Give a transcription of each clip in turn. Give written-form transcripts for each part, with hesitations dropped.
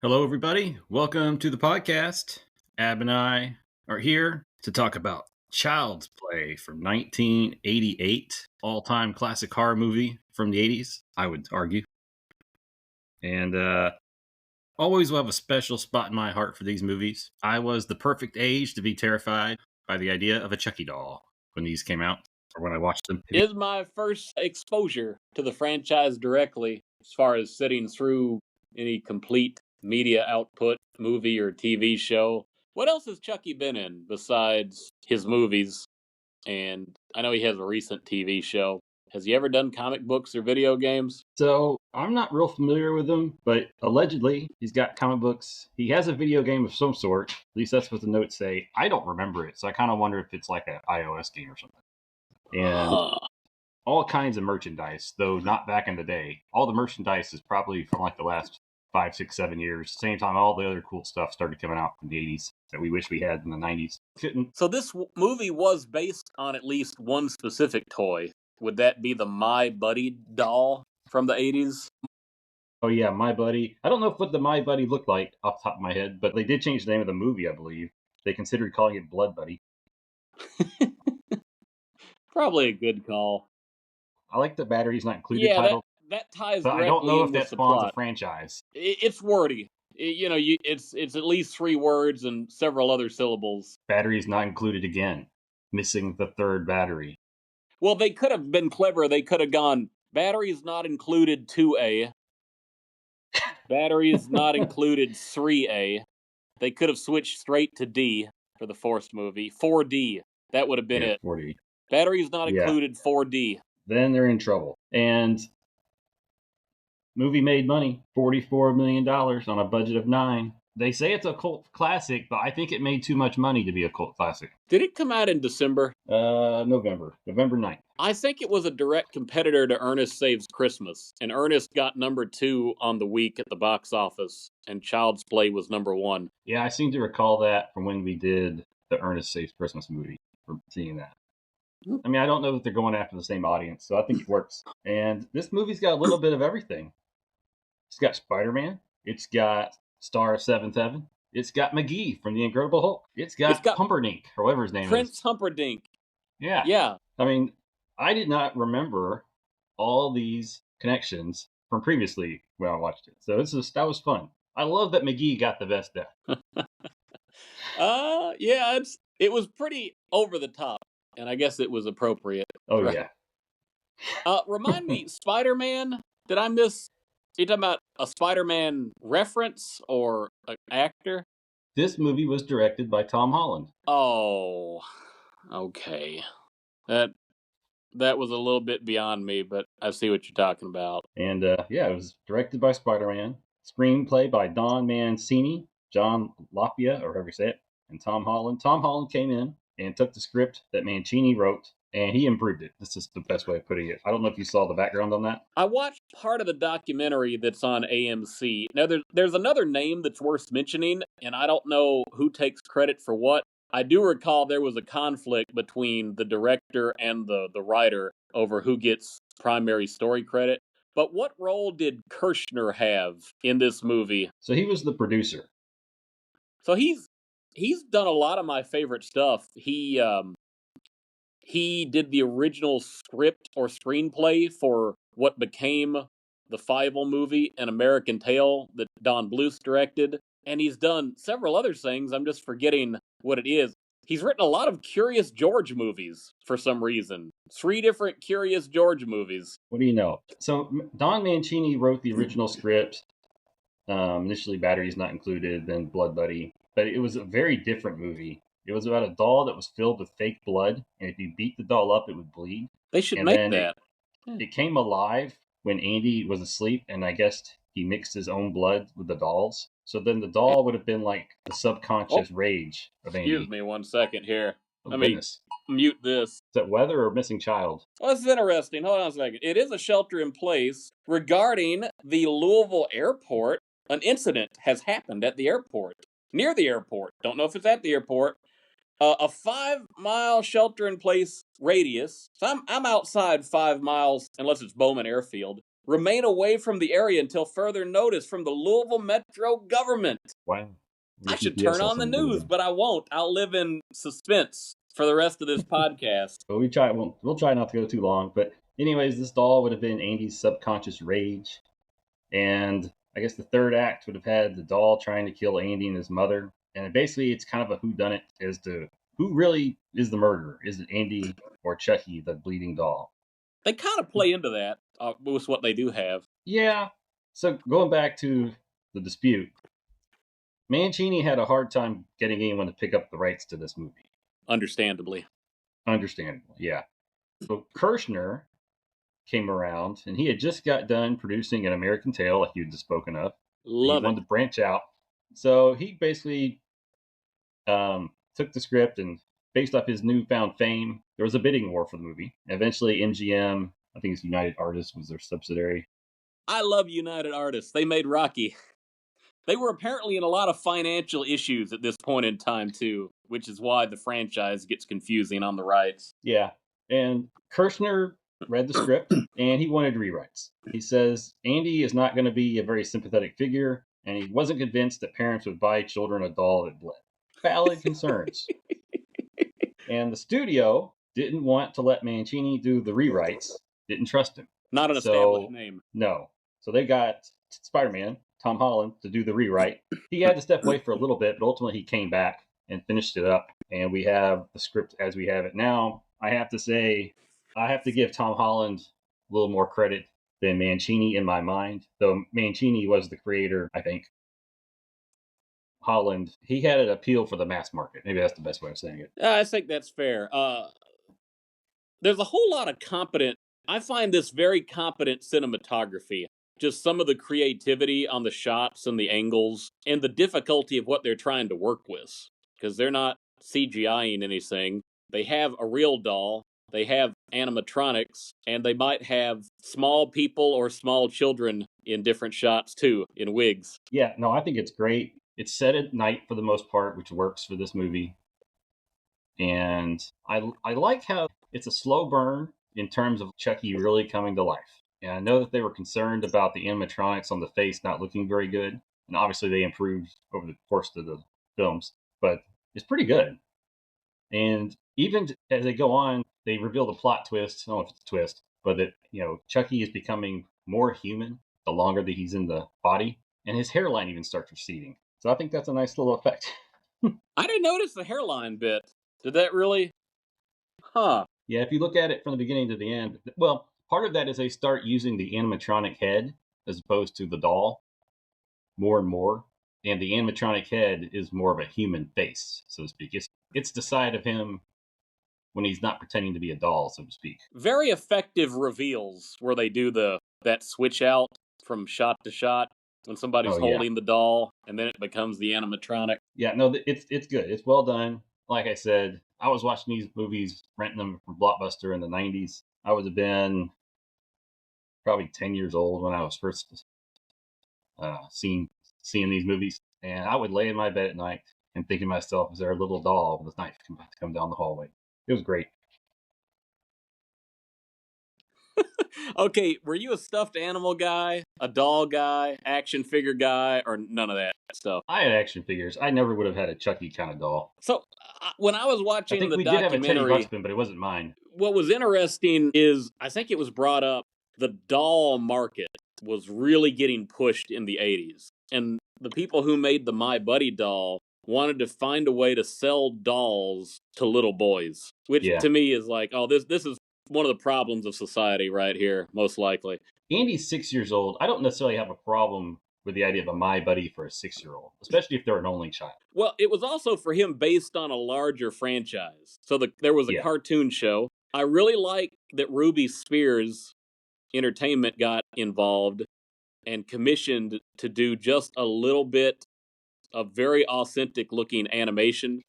Hello, everybody. Welcome to the podcast. Ab and I are here to talk about Child's Play from 1988, all-time classic horror movie from the 80s, I would argue. And always will have a special spot in my heart for these movies. I was the perfect age to be terrified by the idea of a Chucky doll when these came out, or when I watched them. Is my first exposure to the franchise directly, as far as sitting through any complete media output, movie or TV show. What else has Chucky been in besides his movies? And I know he has a recent TV show. Has he ever done comic books or video games? So I'm not real familiar with him, but allegedly he's got comic books. He has a video game of some sort. At least that's what the notes say. I don't remember it, so I kind of wonder if it's like an iOS game or something. And all kinds of merchandise, though not back in the day. All the merchandise is probably from like the last 5, 6, 7 years. Same time all the other cool stuff started coming out in the 80s that we wish we had in the 90s. Couldn't. So this movie was based on at least one specific toy. Would that be the My Buddy doll from the 80s? Oh yeah, My Buddy. I don't know what the My Buddy looked like off the top of my head, but they did change the name of the movie, I believe. They considered calling it Blood Buddy. Probably a good call. I like the Batteries Not Included Yeah, title. that ties But directly I don't know if in with that the spawns plot. a franchise. It's wordy. It's at least 3 words and several other syllables. Batteries Not Included again. Missing the third battery. Well, they could have been clever. They could have gone, batteries not included 2A. Batteries not included 3A. They could have switched straight to D for the fourth movie. 4D. That would have been it. 4D. Batteries not included 4D. Then they're in trouble. And movie made money, $44 million on a budget of $9 million. They say it's a cult classic, but I think it made too much money to be a cult classic. Did it come out in December? November 9th. I think it was a direct competitor to Ernest Saves Christmas, and Ernest got number 2 on the week at the box office, and Child's Play was number 1. Yeah, I seem to recall that from when we did the Ernest Saves Christmas movie, for seeing that. I mean, I don't know that they're going after the same audience, so I think it works. And this movie's got a little bit of everything. It's got Spider-Man. It's got Star 77. It's got McGee from The Incredible Hulk. It's got Humperdinck, or whatever his name Prince is. Humperdinck. Yeah. Yeah. I mean, I did not remember all these connections from previously when I watched it. So that was fun. I love that McGee got the best death. Yeah, it was pretty over the top, and I guess it was appropriate. Oh, right? Yeah. Remind me, Spider-Man, did I miss... Are you talking about a Spider-Man reference or an actor? This movie was directed by Tom Holland. Oh, okay. That was a little bit beyond me, but I see what you're talking about. And yeah, it was directed by Spider-Man. Screenplay by Don Mancini, John Lapia, or however you say it, and Tom Holland. Tom Holland came in and took the script that Mancini wrote, and he improved it. This is the best way of putting it. I don't know if you saw the background on that. I watched part of the documentary that's on AMC. Now, there's another name that's worth mentioning, and I don't know who takes credit for what. I do recall there was a conflict between the director and the writer over who gets primary story credit. But what role did Kirshner have in this movie? So he was the producer. So he's done a lot of my favorite stuff. He did the original script or screenplay for what became the Fievel movie, An American Tale, that Don Bluth directed. And he's done several other things. I'm just forgetting what it is. He's written a lot of Curious George movies for some reason. 3 different Curious George movies. What do you know? So Don Mancini wrote the original script. Initially, Batteries Not Included, then Blood Buddy. But it was a very different movie. It was about a doll that was filled with fake blood, and if you beat the doll up, it would bleed. They should make that. It came alive when Andy was asleep, and I guess he mixed his own blood with the doll's. So then the doll would have been like the subconscious rage of Andy. Excuse me 1 second here. Let me mute this. Is that Weather or Missing Child? Well, this is interesting. Hold on a second. It is a shelter in place. Regarding the Louisville airport, an incident has happened at the airport. Near the airport. Don't know if it's at the airport. A 5-mile shelter-in-place radius. So I'm outside 5 miles, unless it's Bowman Airfield. Remain away from the area until further notice from the Louisville Metro government. Wow. I should turn on the news, but I won't. I'll live in suspense for the rest of this podcast. But we'll try not to go too long. But anyways, this doll would have been Andy's subconscious rage. And I guess the third act would have had the doll trying to kill Andy and his mother. And basically, it's kind of a whodunit as to who really is the murderer. Is it Andy or Chucky, the bleeding doll? They kind of play into that with what they do have. Yeah. So going back to the dispute, Mancini had a hard time getting anyone to pick up the rights to this movie. Understandably, yeah. So Kirshner came around, and he had just got done producing An American Tail, like you had just spoken of. He wanted to branch out. So he basically took the script, and based off his newfound fame, there was a bidding war for the movie. Eventually, MGM, I think it's United Artists, was their subsidiary. I love United Artists. They made Rocky. They were apparently in a lot of financial issues at this point in time, too, which is why the franchise gets confusing on the rights. Yeah, and Kirshner read the script, and he wanted rewrites. He says Andy is not going to be a very sympathetic figure, and he wasn't convinced that parents would buy children a doll that bled. Valid concerns. And the studio didn't want to let Mancini do the rewrites, didn't trust him. Not an established name. No. So they got Spider-Man, Tom Holland, to do the rewrite. He had to step away for a little bit, but ultimately he came back and finished it up. And we have the script as we have it now. I have to say, I have to give Tom Holland a little more credit than Mancini in my mind. Though Mancini was the creator, I think. Holland, he had an appeal for the mass market. Maybe that's the best way of saying it. I think that's fair. There's a whole lot of I find this very competent cinematography. Just some of the creativity on the shots and the angles and the difficulty of what they're trying to work with. Because they're not CGIing anything. They have a real doll. They have animatronics. And they might have small people or small children in different shots, too, in wigs. Yeah, no, I think it's great. It's set at night for the most part, which works for this movie. And I like how it's a slow burn in terms of Chucky really coming to life. And I know that they were concerned about the animatronics on the face not looking very good. And obviously they improved over the course of the films. But it's pretty good. And even as they go on, they reveal the plot twist. I don't know if it's a twist, but that, Chucky is becoming more human the longer that he's in the body. And his hairline even starts receding. So I think that's a nice little effect. I didn't notice the hairline bit. Did that really? Huh. Yeah, if you look at it from the beginning to the end, well, part of that is they start using the animatronic head as opposed to the doll more and more. And the animatronic head is more of a human face, so to speak. It's the side of him when he's not pretending to be a doll, so to speak. Very effective reveals where they do that switch out from shot to shot. When somebody's holding the doll, and then it becomes the animatronic. Yeah, no, it's good. It's well done. Like I said, I was watching these movies, renting them from Blockbuster in the 90s. I would have been probably 10 years old when I was first seeing these movies. And I would lay in my bed at night and think to myself, is there a little doll with a knife about to come down the hallway? It was great. Okay, were you a stuffed animal guy, a doll guy, action figure guy, or none of that stuff? I had action figures. I never would have had a Chucky kind of doll. So when I was watching the documentary, we did have a Teddy Ruxpin, but it wasn't mine. What was interesting is I think it was brought up the doll market was really getting pushed in the 80s, and the people who made the My Buddy doll wanted to find a way to sell dolls to little boys, which to me is like, oh, this is one of the problems of society right here, most likely. Andy's 6 years old. I don't necessarily have a problem with the idea of a My Buddy for a 6-year-old, especially if they're an only child. Well, it was also for him based on a larger franchise. So there was a cartoon show. I really like that Ruby Spears Entertainment got involved and commissioned to do just a little bit of very authentic looking animation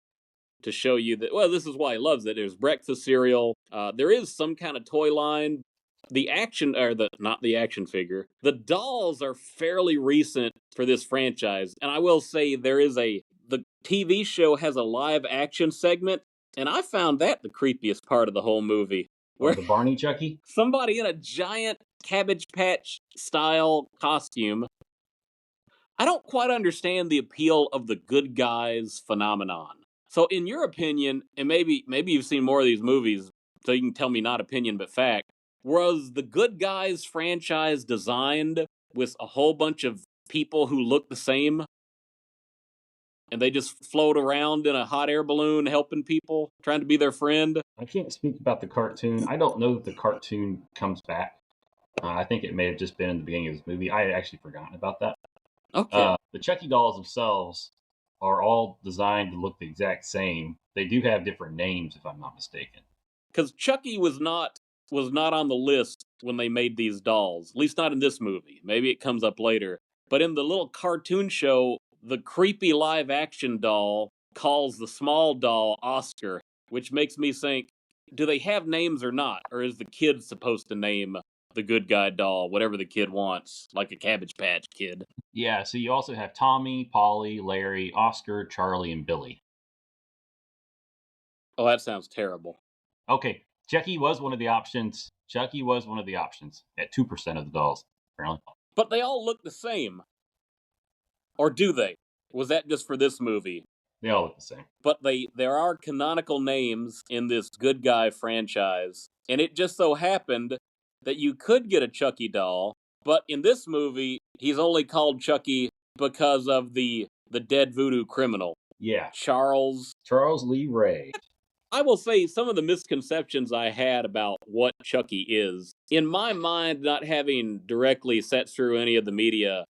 to show you that, well, this is why he loves it. There's breakfast cereal. There is some kind of toy line. The action, or not the action figure. The dolls are fairly recent for this franchise. And I will say the TV show has a live action segment. And I found that the creepiest part of the whole movie. Where the Barney Chucky? Somebody in a giant Cabbage Patch style costume. I don't quite understand the appeal of the good guys phenomenon. So, in your opinion, and maybe you've seen more of these movies, so you can tell me not opinion but fact, was the Good Guys franchise designed with a whole bunch of people who look the same, and they just float around in a hot air balloon helping people, trying to be their friend? I can't speak about the cartoon. I don't know that the cartoon comes back. I think it may have just been in the beginning of this movie. I had actually forgotten about that. Okay. The Chucky dolls themselves are all designed to look the exact same. They do have different names, if I'm not mistaken. Because Chucky was not on the list when they made these dolls. At least not in this movie. Maybe it comes up later. But in the little cartoon show, the creepy live action doll calls the small doll Oscar, which makes me think, do they have names or not? Or is the kid supposed to name the good guy doll whatever the kid wants, like a Cabbage Patch Kid? Yeah, so you also have Tommy, Polly, Larry, Oscar, Charlie, and Billy. Oh, that sounds terrible. Okay, Chucky was one of the options. Chucky was one of the options at 2% of the dolls, apparently. But they all look the same. Or do they? Was that just for this movie? They all look the same. But there are canonical names in this good guy franchise, and it just so happened that you could get a Chucky doll, but in this movie, he's only called Chucky because of the dead voodoo criminal, Yeah, Charles. Charles Lee Ray. I will say some of the misconceptions I had about what Chucky is. In my mind, not having directly sat through any of the media,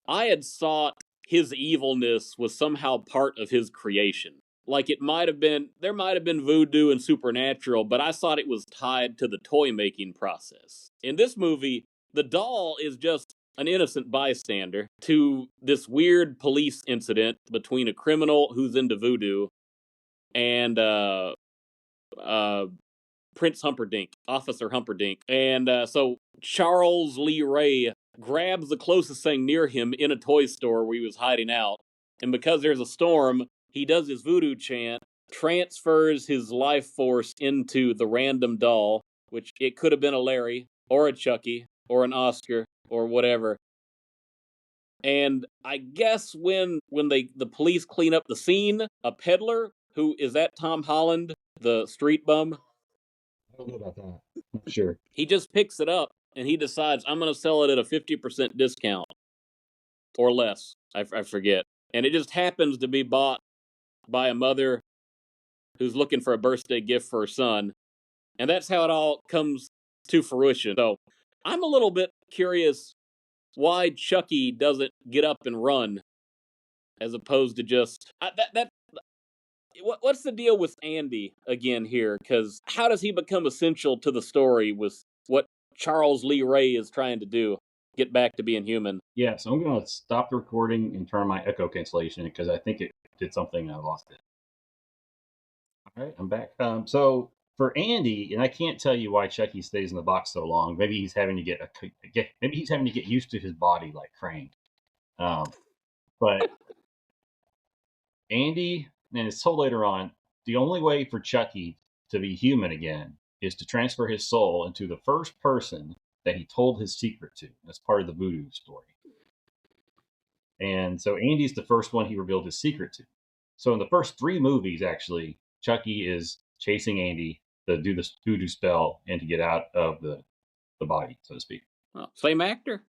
I had thought his evilness was somehow part of his creation. Like there might have been voodoo and supernatural, but I thought it was tied to the toy making process. In this movie, the doll is just an innocent bystander to this weird police incident between a criminal who's into voodoo and uh, Prince Humperdinck, Officer Humperdinck. And so Charles Lee Ray grabs the closest thing near him in a toy store where he was hiding out. And because there's a storm, he does his voodoo chant, transfers his life force into the random doll, which it could have been a Larry or a Chucky or an Oscar or whatever. And I guess when the police clean up the scene, a peddler who is that Tom Holland, the street bum, I don't know about that. I'm sure. he just picks it up and he decides, I'm going to sell it at a 50% discount or less. I forget. And it just happens to be bought by a mother who's looking for a birthday gift for her son. And that's how it all comes to fruition. So I'm a little bit curious why Chucky doesn't get up and run as opposed to just. What's the deal with Andy again here? Because how does he become essential to the story with what Charles Lee Ray is trying to do? Get back to being human. Yeah, so I'm going to stop the recording and turn my echo cancellation because I think it did something and I lost it. All right, I'm back. So for Andy, and I can't tell you why Chucky stays in the box so long. Maybe he's having to get used to his body like Crane. But Andy, and it's told later on, the only way for Chucky to be human again is to transfer his soul into the first person that he told his secret to. That's part of the voodoo story. And so Andy's the first one he revealed his secret to. So in the first 3 movies, actually, Chucky is chasing Andy to do the voodoo spell and to get out of the body, so to speak. Oh, same actor?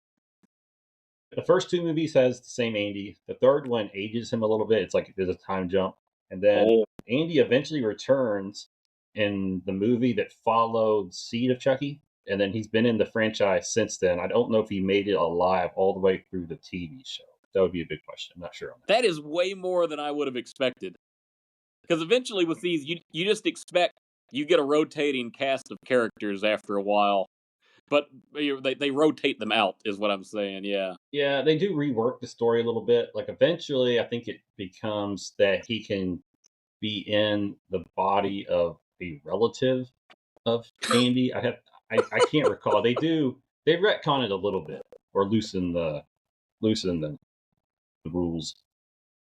The first 2 movies has the same Andy. The third one ages him a little bit. It's like there's a time jump. And then Andy eventually returns in the movie that followed Seed of Chucky. And then he's been in the franchise since then. I don't know if he made it alive all the way through the TV show. That would be a big question. I'm not sure on that. That is way more than I would have expected. Because eventually with these, you just expect you get a rotating cast of characters after a while. But they rotate them out, is what I'm saying, yeah. Yeah, they do rework the story a little bit. Like eventually, I think it becomes that he can be in the body of a relative of Andy. I can't recall. They retcon it a little bit or loosen the rules.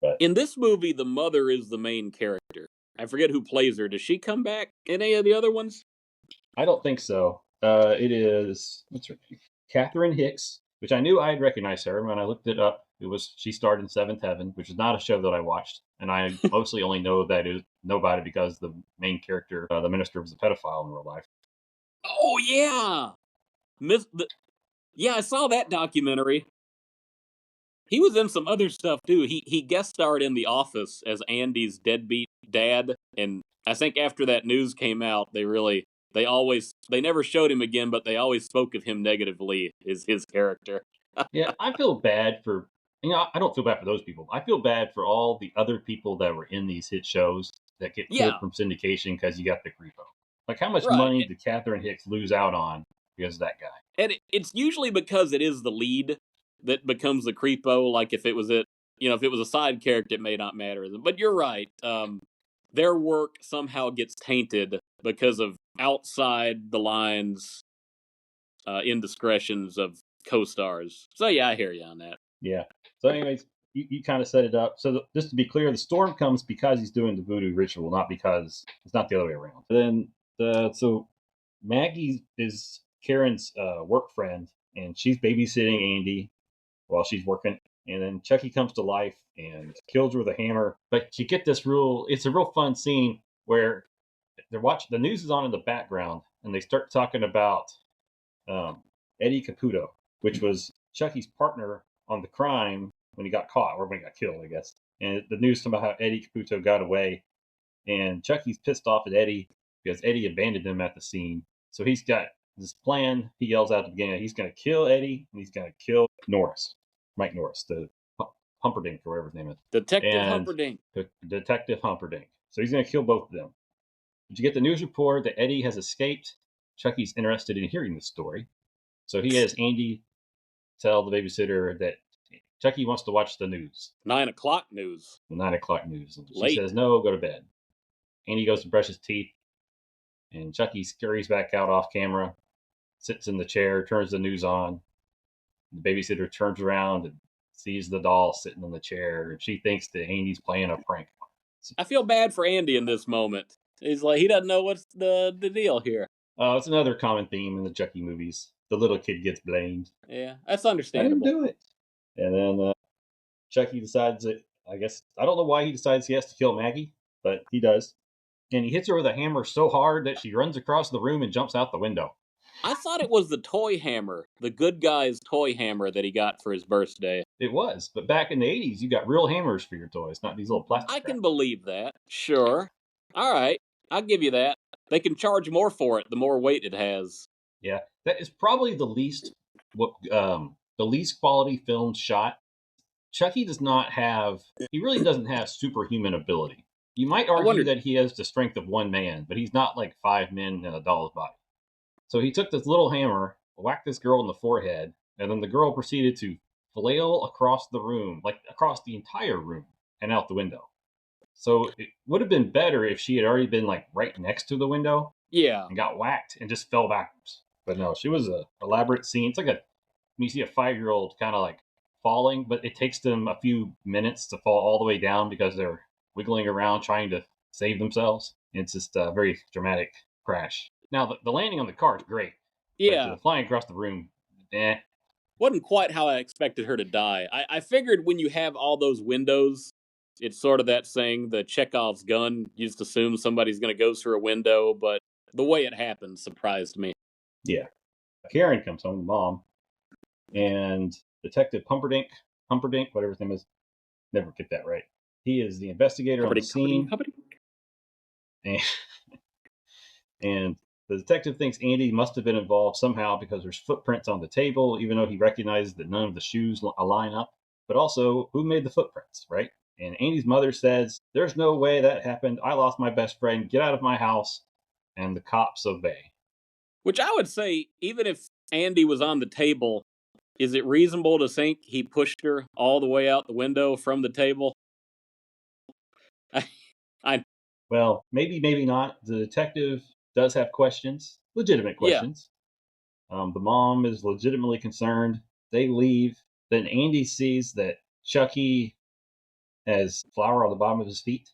But in this movie, the mother is the main character. I forget who plays her. Does she come back in any of the other ones? I don't think so. It is what's her name? Catherine Hicks, which I knew I'd recognize her when I looked it up. She starred in Seventh Heaven, which is not a show that I watched, and I mostly only know about it because the main character, the minister, was a pedophile in real life. Oh yeah, yeah, I saw that documentary. He was in some other stuff too. He guest starred in The Office as Andy's deadbeat dad, and I think after that news came out, they never showed him again, but they always spoke of him negatively as his character. Yeah, I feel bad for I don't feel bad for those people. I feel bad for all the other people that were in these hit shows that get pulled Yeah, from syndication because you got the creepo. Like, how much right. money did Catherine Hicks lose out on because of that guy? And it's usually because it is the lead that becomes the creepo. Like if it was if it was a side character, it may not matter. But you're right. Their work somehow gets tainted because of outside the lines indiscretions of co-stars. So yeah, I hear you on that. Yeah. So, anyways, you kind of set it up. So, just to be clear, the storm comes because he's doing the voodoo ritual, not because it's not the other way around. So Maggie is Karen's work friend, and she's babysitting Andy while she's working. And then Chucky comes to life and kills her with a hammer. But you get this real, it's a real fun scene where they're watching, the news is on in the background, and they start talking about Eddie Caputo, which was Chucky's partner on the crime when he got caught, or when he got killed, I guess. And the news about how Eddie Caputo got away, and Chucky's pissed off at Eddie because Eddie abandoned him at the scene. So he's got this plan. He yells out at the beginning, he's going to kill Eddie, and he's going to kill Mike Norris, the Humperdinck, or whatever his name is. Detective Humperdinck. Detective Humperdinck. So he's going to kill both of them. But you get the news report that Eddie has escaped. Chucky's interested in hearing the story. So he has Andy tell the babysitter that Chucky wants to watch the news. 9 o'clock news. The 9 o'clock news. And Late. she says, no, go to bed. Andy goes to brush his teeth, and Chucky scurries back out off camera, sits in the chair, turns the news on. The babysitter turns around and sees the doll sitting in the chair, and she thinks that Andy's playing a prank. I feel bad for Andy in this moment. He's like, he doesn't know what's the deal here. It's another common theme in the Chucky movies. The little kid gets blamed. Yeah, that's understandable. I didn't do it. And then Chucky decides that, I don't know why he decides he has to kill Maggie, but he does. And he hits her with a hammer so hard that she runs across the room and jumps out the window. I thought it was the toy hammer, the good guy's toy hammer that he got for his birthday. It was, but back in the 80s, you got real hammers for your toys, not these little plastic I crap. can believe that. Sure. All right, I'll give you that. They can charge more for it the more weight it has. Yeah, that is probably the least quality film shot. Chucky really doesn't have superhuman ability. You might argue that he has the strength of one man, but he's not like 5 men in a doll's body. So he took this little hammer, whacked this girl in the forehead, and then the girl proceeded to flail across the room, like across the entire room and out the window. So it would have been better if she had already been like right next to the window. Yeah. And got whacked and just fell backwards. But no, she was an elaborate scene. It's like when you see a 5-year-old kind of like falling, but it takes them a few minutes to fall all the way down because they're wiggling around trying to save themselves. It's just a very dramatic crash. Now, the landing on the car is great. Yeah. But flying across the room, wasn't quite how I expected her to die. I figured when you have all those windows, it's sort of that saying, the Chekhov's gun. You just assume somebody's going to go through a window, but the way it happened surprised me. Yeah. Karen comes home, mom, and Detective Humperdinck, whatever his name is, never get that right. He is the investigator on the scene. And the detective thinks Andy must have been involved somehow because there's footprints on the table, even though he recognizes that none of the shoes line up. But also, who made the footprints, right? And Andy's mother says, there's no way that happened. I lost my best friend. Get out of my house. And the cops obey. Which I would say, even if Andy was on the table, is it reasonable to think he pushed her all the way out the window from the table? Well, maybe not. The detective does have questions, legitimate questions. Yeah. The mom is legitimately concerned. They leave. Then Andy sees that Chucky has flour on the bottom of his feet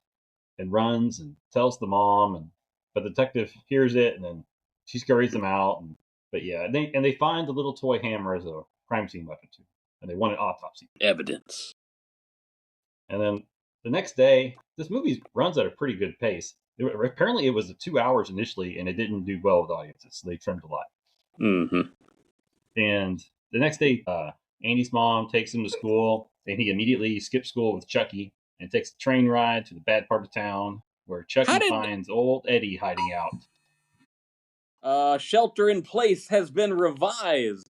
and runs and tells the mom. But the detective hears it, and then she scurries them out. But yeah, they find the little toy hammer as a crime scene weapon too, and they want an autopsy. Evidence. And then the next day, this movie runs at a pretty good pace. Apparently, it was 2 hours initially, and it didn't do well with audiences, so they trimmed a lot. Mm-hmm. And the next day, Andy's mom takes him to school, and he immediately skips school with Chucky and takes a train ride to the bad part of town where Chucky finds old Eddie hiding out. Shelter in place has been revised.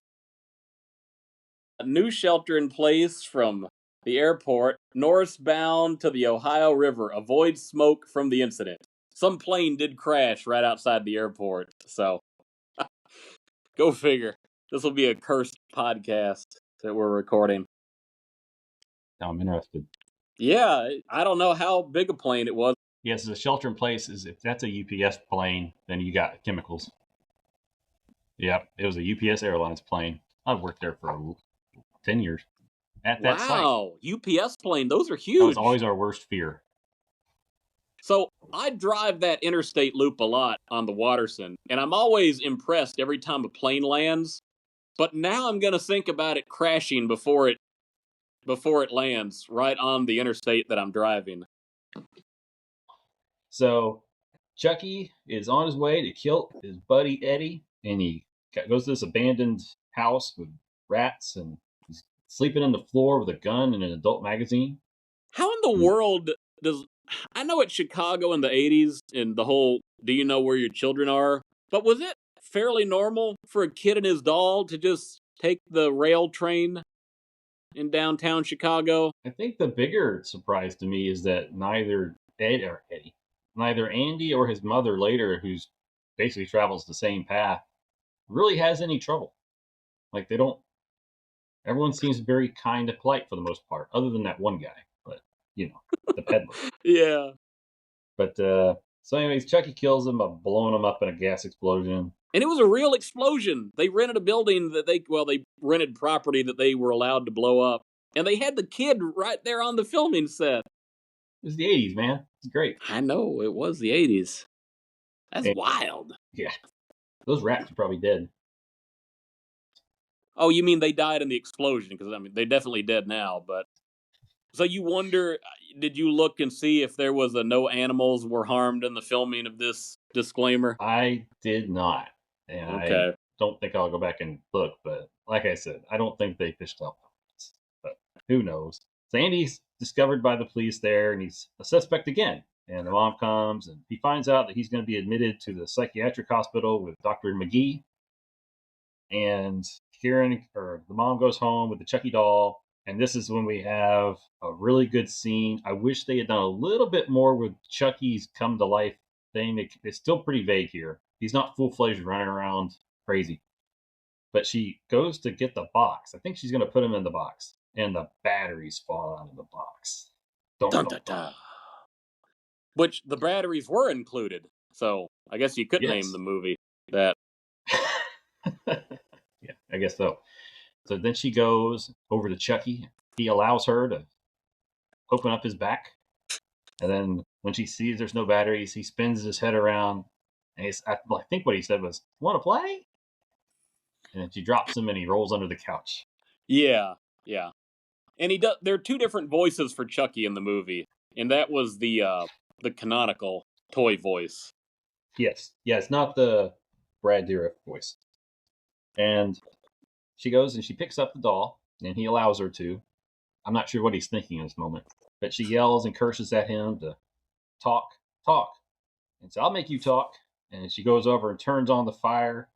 A new shelter in place from the airport, northbound to the Ohio River. Avoid smoke from the incident. Some plane did crash right outside the airport, so go figure. This will be a cursed podcast that we're recording. Now I'm interested. Yeah, I don't know how big a plane it was. Yes, the shelter in place is if that's a UPS plane, then you got chemicals. Yep, it was a UPS Airlines plane. I've worked there for 10 years at that site. Wow, UPS plane, those are huge. That was always our worst fear. So I drive that interstate loop a lot on the Watterson, and I'm always impressed every time a plane lands. But now I'm going to think about it crashing before it lands right on the interstate that I'm driving. So Chucky is on his way to kill his buddy Eddie, and he goes to this abandoned house with rats, and he's sleeping on the floor with a gun and an adult magazine. How in the world does... I know it's Chicago in the 80s and the whole do you know where your children are, but was it fairly normal for a kid and his doll to just take the rail train in downtown Chicago? I think the bigger surprise to me is that neither Andy or his mother later, who's basically travels the same path, really has any trouble. Like they don't. Everyone seems very kind and polite for the most part, other than that one guy. But the peddler. Yeah. But so, anyways, Chucky kills him by blowing him up in a gas explosion. And it was a real explosion. They rented a building that they rented property that they were allowed to blow up, and they had the kid right there on the filming set. It was the 80s, man. It's great. I know, it was the 80s. That's wild. Yeah. Those rats are probably dead. Oh, you mean they died in the explosion? Because, they're definitely dead now, but... So you wonder, did you look and see if there was no animals were harmed in the filming of this disclaimer? I did not. And okay. I don't think I'll go back and look, but like I said, I don't think they fished out. But who knows? So Andy's discovered by the police there, and he's a suspect again. And the mom comes, and he finds out that he's going to be admitted to the psychiatric hospital with Dr. McGee. And the mom goes home with the Chucky doll. And this is when we have a really good scene. I wish they had done a little bit more with Chucky's come to life thing. It's still pretty vague here. He's not full-fledged running around crazy. But she goes to get the box. I think she's going to put him in the box. And the batteries fall out of the box. Dun, dun, dun. Which the batteries were included. So I guess you could name the movie that. Yeah, I guess so. So then she goes over to Chucky. He allows her to open up his back. And then when she sees there's no batteries, he spins his head around. And I think what he said was, "Want to play?" And then she drops him and he rolls under the couch. Yeah. And there are two different voices for Chucky in the movie. And that was the canonical toy voice. Yes. Yeah, it's not the Brad Dourif voice. And she goes and she picks up the doll, and he allows her to. I'm not sure what he's thinking in this moment, but she yells and curses at him to talk. And so I'll make you talk. And she goes over and turns on the fire,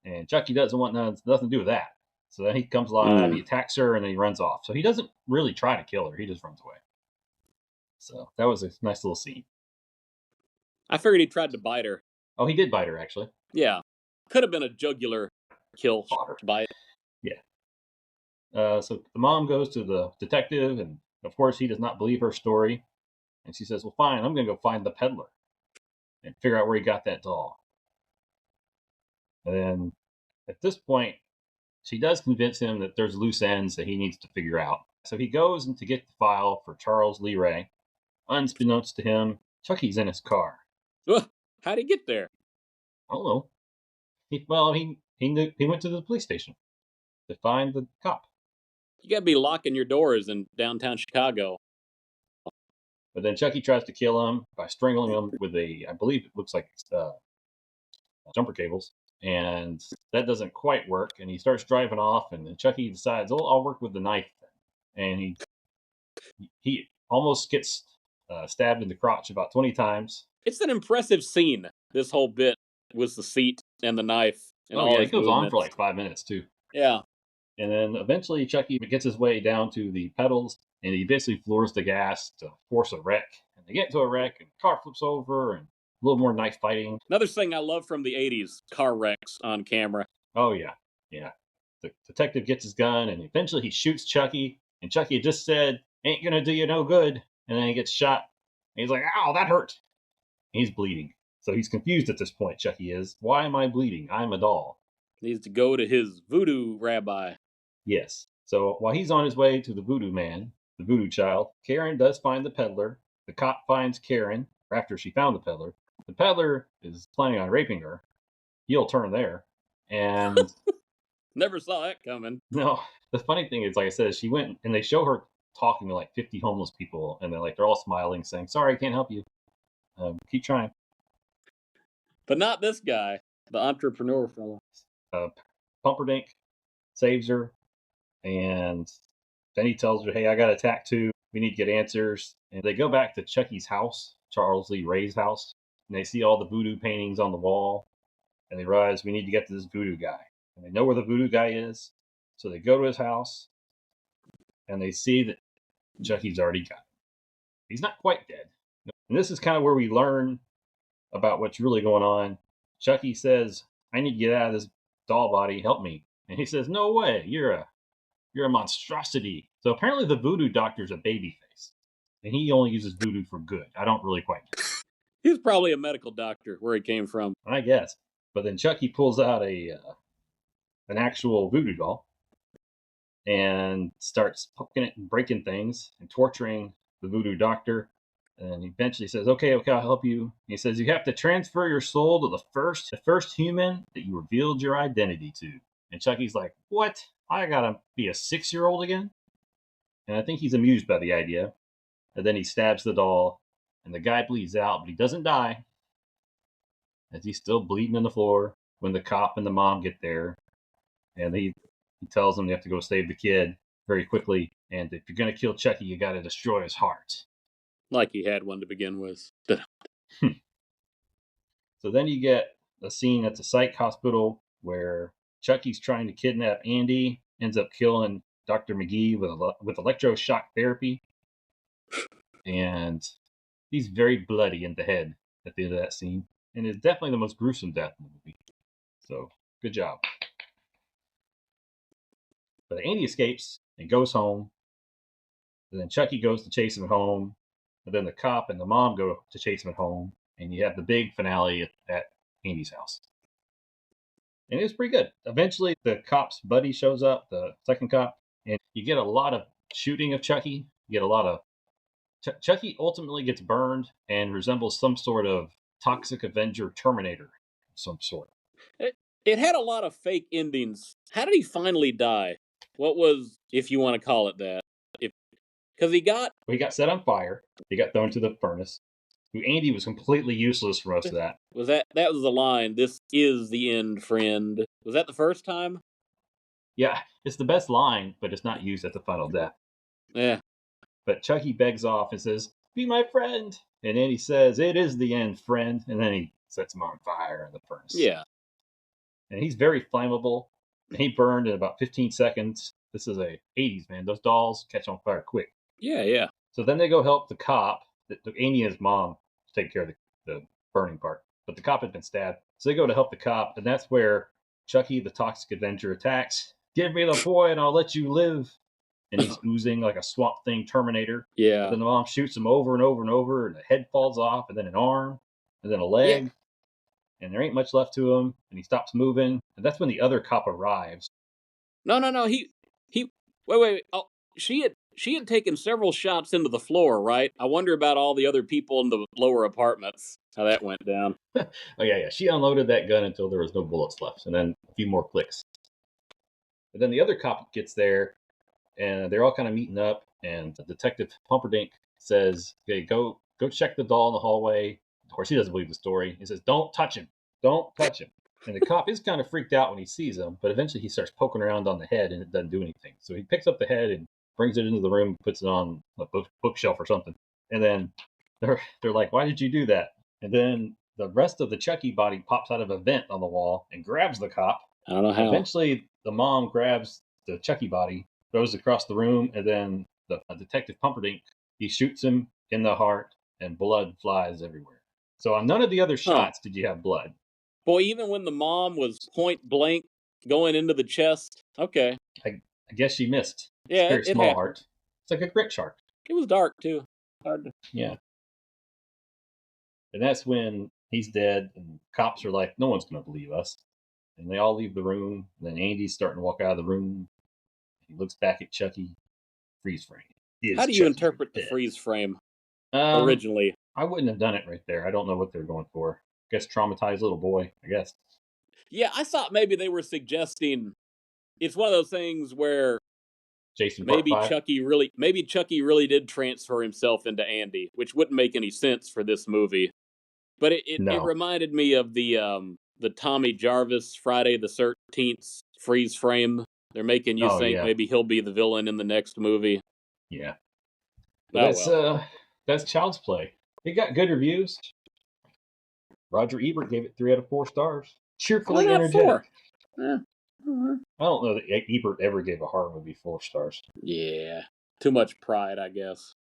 and Chucky doesn't want nothing to do with that. So then he comes alive, he attacks her, and then he runs off. So he doesn't really try to kill her. He just runs away. So that was a nice little scene. I figured he tried to bite her. Oh, he did bite her, actually. Yeah. Could have been a jugular kill bite. Yeah. So the mom goes to the detective, and of course he does not believe her story. And she says, "Well, fine, I'm going to go find the peddler and figure out where he got that doll." And then at this point, she does convince him that there's loose ends that he needs to figure out. So he goes in to get the file for Charles Lee Ray. Unbeknownst to him, Chucky's in his car. How'd he get there? I don't know. He went to the police station. to find the cop. You gotta be locking your doors in downtown Chicago. But then Chucky tries to kill him by strangling him with I believe it looks like jumper cables. And that doesn't quite work. And he starts driving off. And then Chucky decides, oh, I'll work with the knife. And he almost gets stabbed in the crotch about 20 times. It's an impressive scene. This whole bit was the seat and the knife. And all it goes on for like 5 minutes, too. Yeah. And then eventually Chucky gets his way down to the pedals, and he basically floors the gas to force a wreck. And they get into a wreck, and the car flips over, and a little more knife fighting. Another thing I love from the 80s, car wrecks on camera. Oh, yeah. Yeah. The detective gets his gun, and eventually he shoots Chucky, and Chucky just said, ain't gonna do you no good. And then he gets shot, and he's like, ow, that hurt. And he's bleeding. So he's confused at this point, Chucky is. Why am I bleeding? I'm a doll. Needs to go to his voodoo rabbi. Yes. So while he's on his way to the voodoo man, the voodoo child, Karen does find the peddler. The cop finds Karen after she found the peddler. The peddler is planning on raping her. He'll turn there. And never saw that coming. No, the funny thing is, like I said, she went and they show her talking to like 50 homeless people, and they're all smiling, saying, sorry, I can't help you. Keep trying. But not this guy, the entrepreneur fellow. Pumperdink saves her, and then he tells her, hey, I got attacked too. We need to get answers. And they go back to Chucky's house, Charles Lee Ray's house, and they see all the voodoo paintings on the wall, and they realize we need to get to this voodoo guy. And they know where the voodoo guy is, so they go to his house, and they see that Chucky's already got him. He's not quite dead. And this is kind of where we learn about what's really going on. Chucky says, I need to get out of this doll body, help me. And he says, no way, you're a monstrosity. So apparently the voodoo doctor's a baby face, and he only uses voodoo for good. I don't really quite know. He's probably a medical doctor where he came from, I guess. But then Chucky pulls out an actual voodoo doll and starts poking it and breaking things and torturing the voodoo doctor. And he eventually says, okay, I'll help you. He says, you have to transfer your soul to the first human that you revealed your identity to. And Chucky's like, what? I gotta be a 6-year-old again? And I think he's amused by the idea. And then he stabs the doll, and the guy bleeds out, but he doesn't die, as he's still bleeding on the floor when the cop and the mom get there. And he tells them they have to go save the kid very quickly. And if you're going to kill Chucky, you got to destroy his heart. Like he had one to begin with. So then you get a scene at the psych hospital where Chucky's trying to kidnap Andy, ends up killing Dr. McGee with electroshock therapy. And he's very bloody in the head at the end of that scene. And it's definitely the most gruesome death in the movie. So, good job. But Andy escapes and goes home. And then Chucky goes to chase him home. And then the cop and the mom go to chase him at home. And you have the big finale at Andy's house. And it was pretty good. Eventually, the cop's buddy shows up, the second cop. And you get a lot of shooting of Chucky. You get a lot of... Chucky ultimately gets burned and resembles some sort of Toxic Avenger Terminator of some sort. It had a lot of fake endings. How did he finally die? What was, if you want to call it that? Because he got set on fire. He got thrown to the furnace. Andy was completely useless for most of that. That was the line, this is the end, friend. Was that the first time? Yeah, it's the best line, but it's not used at the final death. Yeah. But Chucky begs off and says, be my friend. And Andy says, it is the end, friend. And then he sets him on fire in the furnace. Yeah. And he's very flammable. He burned in about 15 seconds. This is a 80s, man. Those dolls catch on fire quick. Yeah. So then they go help the cop. Andy and his mom take care of the burning part. But the cop had been stabbed. So they go to help the cop. And that's where Chucky, the Toxic Avenger, attacks. Give me the boy and I'll let you live. And he's oozing like a Swamp Thing Terminator. Yeah. But then the mom shoots him over and over and over. And the head falls off. And then an arm. And then a leg. Yeah. And there ain't much left to him, and he stops moving, and that's when the other cop arrives. No. He. Wait. Oh, she had taken several shots into the floor, right? I wonder about all the other people in the lower apartments. How that went down. Oh yeah. She unloaded that gun until there was no bullets left, and then a few more clicks. But then the other cop gets there, and they're all kind of meeting up. And Detective Pumperdink says, "Okay, go check the doll in the hallway." Of course, he doesn't believe the story. He says, "Don't touch him. Don't touch him." And the cop is kind of freaked out when he sees him, but eventually he starts poking around on the head, and it doesn't do anything. So he picks up the head and brings it into the room, puts it on a bookshelf or something. And then they're like, "Why did you do that?" And then the rest of the Chucky body pops out of a vent on the wall and grabs the cop. I don't know how. Eventually, the mom grabs the Chucky body, throws it across the room, and then the Detective Pumperdink, he shoots him in the heart, and blood flies everywhere. So on none of the other shots did you have blood. Boy, even when the mom was point blank going into the chest, okay. I guess she missed. Yeah, it's a very it small happened. heart. It's like a grit shark. It was dark, too. Hard to... Yeah. And that's when he's dead, and cops are like, "No one's going to believe us." And they all leave the room. And then Andy's starting to walk out of the room. He looks back at Chucky. Freeze frame. How do you interpret the freeze frame originally? I wouldn't have done it right there. I don't know what they're going for. I guess traumatized little boy, I guess. Yeah, I thought maybe they were suggesting it's one of those things where Jason maybe Chucky really did transfer himself into Andy, which wouldn't make any sense for this movie. But it reminded me of the Tommy Jarvis Friday the 13th freeze frame. They're making you think maybe he'll be the villain in the next movie. Yeah. But that's Child's Play. It got good reviews. Roger Ebert gave it 3 out of 4 stars. Cheerfully energetic. Yeah. Mm-hmm. I don't know that Ebert ever gave a horror movie 4 stars. Yeah. Too much pride, I guess.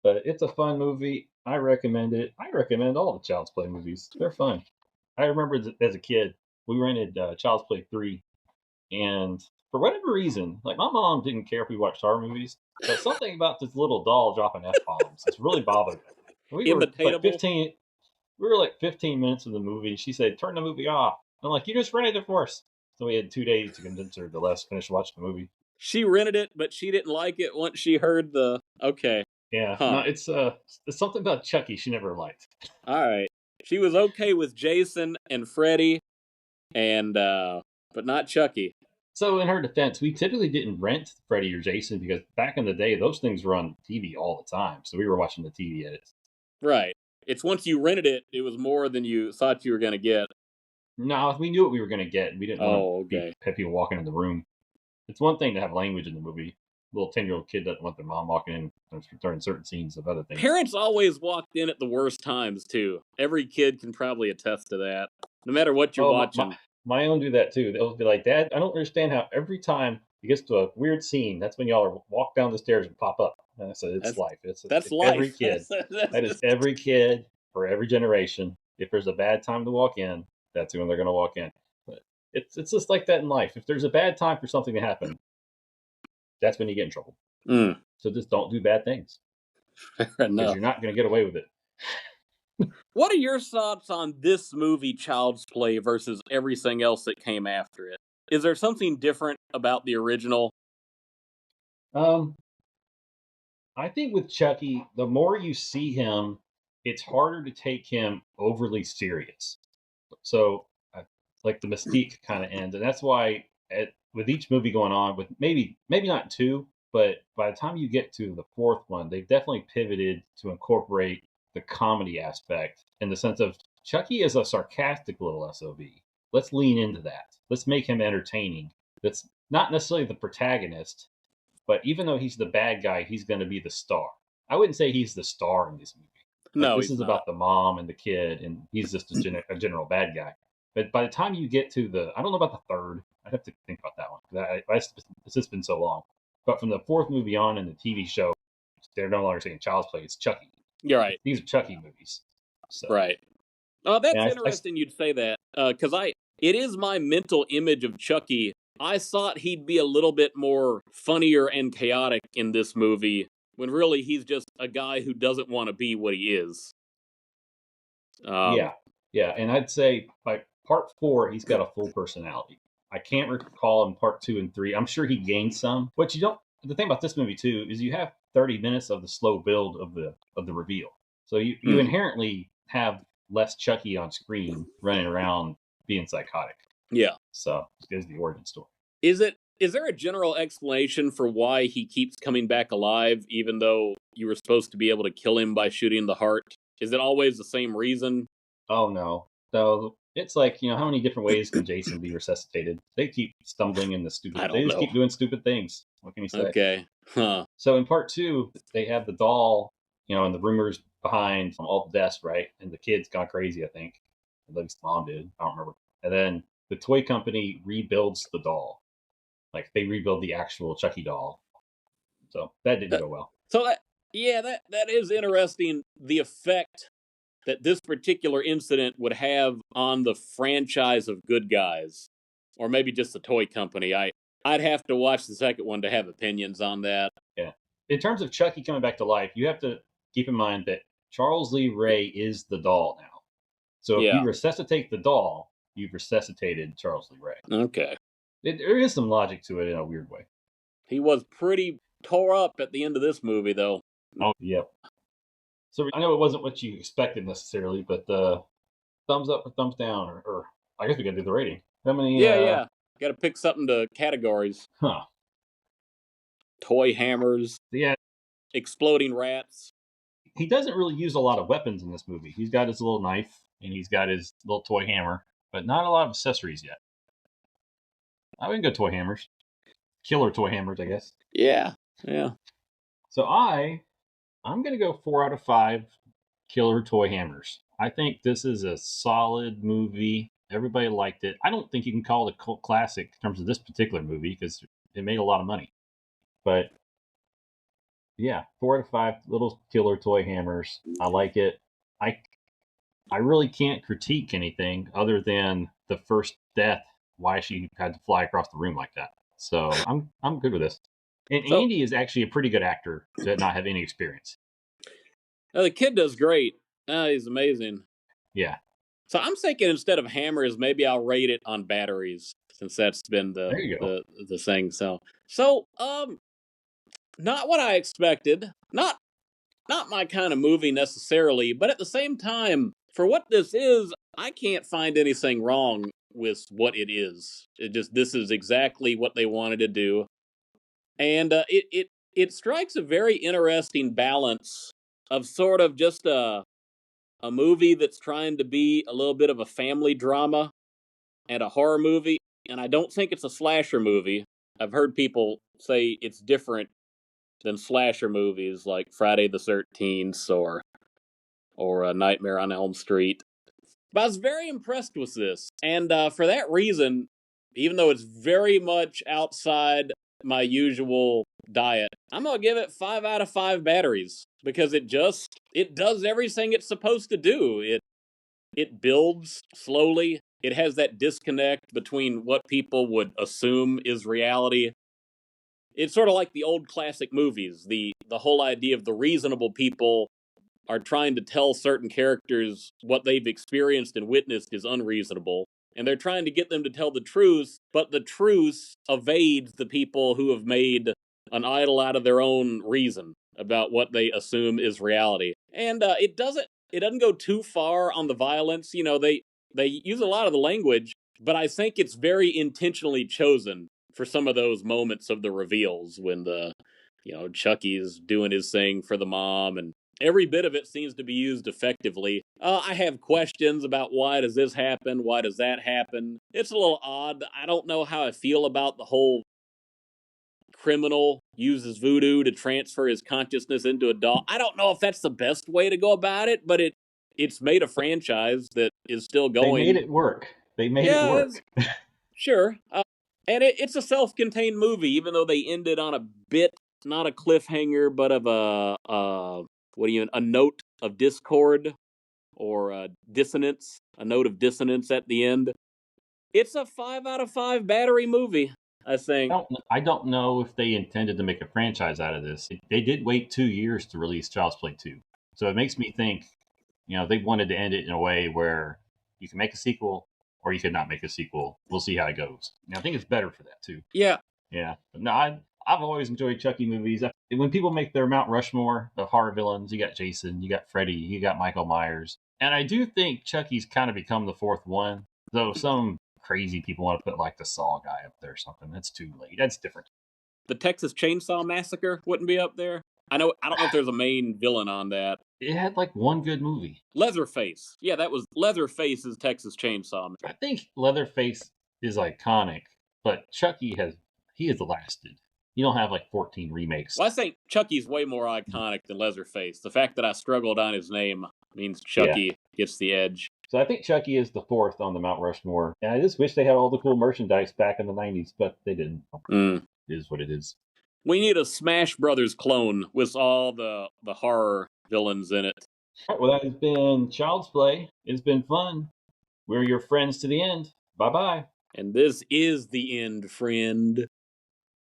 But it's a fun movie. I recommend it. I recommend all the Child's Play movies. They're fun. I remember as a kid, we rented Child's Play 3, and for whatever reason, like my mom didn't care if we watched horror movies, but something about this little doll dropping F-bombs has really bothered me. We were like 15 minutes of the movie, and she said, "Turn the movie off." I'm like, "You just rented it for us." So we had 2 days to convince her to let us finish watching the movie. She rented it, but she didn't like it once she heard the okay. Yeah, no, it's something about Chucky she never liked. All right, she was okay with Jason and Freddy, and but not Chucky. So in her defense, we typically didn't rent Freddy or Jason because back in the day, those things were on TV all the time. So we were watching the TV edits. Right. It's once you rented it, it was more than you thought you were going to get. No, we knew what we were going to get. We didn't want to have people walking in the room. It's one thing to have language in the movie. A little 10-year-old kid doesn't want their mom walking in during certain scenes of other things. Parents always walked in at the worst times, too. Every kid can probably attest to that. No matter what you're watching. My own do that, too. They'll be like, "Dad, I don't understand how every time it gets to a weird scene, that's when y'all walk down the stairs and pop up." And I said, it's life. It's life. Every kid. That is every kid for every generation. If there's a bad time to walk in, that's when they're going to walk in. But it's just like that in life. If there's a bad time for something to happen, that's when you get in trouble. So just don't do bad things. Fair enough. Because you're not going to get away with it. What are your thoughts on this movie, Child's Play, versus everything else that came after it? Is there something different about the original? I think with Chucky, the more you see him, it's harder to take him overly serious. So, like the mystique kind of ends, and that's why with each movie going on, with maybe not 2, but by the time you get to the 4th one, they've definitely pivoted to incorporate the comedy aspect in the sense of Chucky is a sarcastic little SOB. Let's lean into that. Let's make him entertaining. That's not necessarily the protagonist, but even though he's the bad guy, he's going to be the star. I wouldn't say he's the star in this movie. No, this is not about the mom and the kid, and he's just a general bad guy. But by the time you get to I don't know about the 3rd. I'd have to think about that one. It's just been so long. But from the 4th movie on in the TV show, they're no longer saying Child's Play. It's Chucky. You're right. These are Chucky movies. So. Right. Oh, that's interesting you'd say that. Because it is my mental image of Chucky. I thought he'd be a little bit more funnier and chaotic in this movie, when really he's just a guy who doesn't want to be what he is. Yeah. And I'd say by part 4, he's got a full personality. I can't recall in part 2 and 3. I'm sure he gained some. But the thing about this movie too is you have 30 minutes of the slow build of the reveal. So you inherently have less Chucky on screen running around being psychotic. Yeah. So it's the origin story. Is it Is there a general explanation for why he keeps coming back alive, even though you were supposed to be able to kill him by shooting the heart? Is it always the same reason? Oh no. So it's like, how many different ways can Jason be resuscitated? They keep stumbling into I they don't just know. keep doing stupid things. What can you say? Okay. Huh. So in part two, they have the doll, and the rumors behind all the deaths, right? And the kid's gone crazy, I think. At least mom did. I don't remember. And then the toy company rebuilds the doll. Like they rebuild the actual Chucky doll. So that didn't That, go well. so that is interesting. The effect that this particular incident would have on the franchise of good guys, or maybe just the toy company. I'd have to watch the second one to have opinions on that. Yeah. In terms of Chucky coming back to life, you have to keep in mind that Charles Lee Ray is the doll now. So if you Yeah. resuscitate the doll, you've resuscitated Charles Lee Ray. Okay. There is some logic to it in a weird way. He was pretty tore up at the end of this movie, though. Oh, yep. So I know it wasn't what you expected necessarily, but thumbs up or thumbs down, or I guess we got to do the rating. How many? Yeah. Got to pick something to categories. Huh. Toy hammers, Yeah, exploding rats. he doesn't really use a lot of weapons in this movie. He's got his little knife and he's got his little toy hammer, but not a lot of accessories yet. I wouldn't go toy hammers. Killer toy hammers, I guess. Yeah. So I'm gonna go 4 out of 5 killer toy hammers. I think this is a solid movie. Everybody liked it. I don't think you can call it a cult classic in terms of this particular movie because it made a lot of money. But yeah, 4 out of 5 little killer toy hammers. I like it. I really can't critique anything other than the first death, why she had to fly across the room like that. So I'm good with this. And So Andy is actually a pretty good actor to not have any experience. the kid does great. He's amazing. Yeah. So I'm thinking instead of hammers, maybe I'll rate it on batteries, since that's been There you go. the thing. So not what I expected. Not my kind of movie necessarily, but at the same time, for what this is, I can't find anything wrong with what it is. This is exactly what they wanted to do, and it strikes a very interesting balance of sort of just a movie that's trying to be a little bit of a family drama and a horror movie, and I don't think it's a slasher movie. I've heard people say it's different than slasher movies like Friday the 13th or a Nightmare on Elm Street. But I was very impressed with this, and for that reason, even though it's very much outside my usual diet, I'm gonna give it 5 out of 5 batteries because it does everything it's supposed to do. It builds slowly. It has that disconnect between what people would assume is reality. It's sort of like the old classic movies. The whole idea of the reasonable people are trying to tell certain characters what they've experienced and witnessed is unreasonable. And they're trying to get them to tell the truth, but the truth evades the people who have made an idol out of their own reason about what they assume is reality. And it doesn't go too far on the violence. They use a lot of the language, but I think it's very intentionally chosen for some of those moments of the reveals when Chucky's doing his thing for the mom, and every bit of it seems to be used effectively. I have questions about why does this happen? Why does that happen? It's a little odd. I don't know how I feel about the whole criminal uses voodoo to transfer his consciousness into a doll. I don't know if that's the best way to go about it, but it's made a franchise that is still going. They made it work. Sure. And it's a self-contained movie, even though they ended on a bit, not a cliffhanger, but of a note of discord or dissonance, a note of dissonance at the end. It's a 5 out of 5 battery movie, I think. I don't know if they intended to make a franchise out of this. They did wait 2 years to release Child's Play 2. So it makes me think, they wanted to end it in a way where you can make a sequel or you could not make a sequel. We'll see how it goes. I think it's better for that too. Yeah. Yeah. But no, I've always enjoyed Chucky movies. When people make their Mount Rushmore of horror villains, you got Jason, you got Freddy, you got Michael Myers. And I do think Chucky's kind of become the fourth one, though some crazy people want to put like the Saw guy up there or something. That's too late. That's different. The Texas Chainsaw Massacre wouldn't be up there. I don't know if there's a main villain on that. It had like one good movie. Leatherface. Yeah, that was Leatherface's Texas Chainsaw. I think Leatherface is iconic, but Chucky has lasted. You don't have like 14 remakes. Well, I think Chucky's way more iconic than Leatherface. The fact that I struggled on his name means Chucky gets the edge. So I think Chucky is the fourth on the Mount Rushmore. And I just wish they had all the cool merchandise back in the 90s, but they didn't. It is what it is. We need a Smash Brothers clone with all the horror villains in it. All right, well, that has been Child's Play. It's been fun. We're your friends to the end. Bye-bye. And this is the end, friend.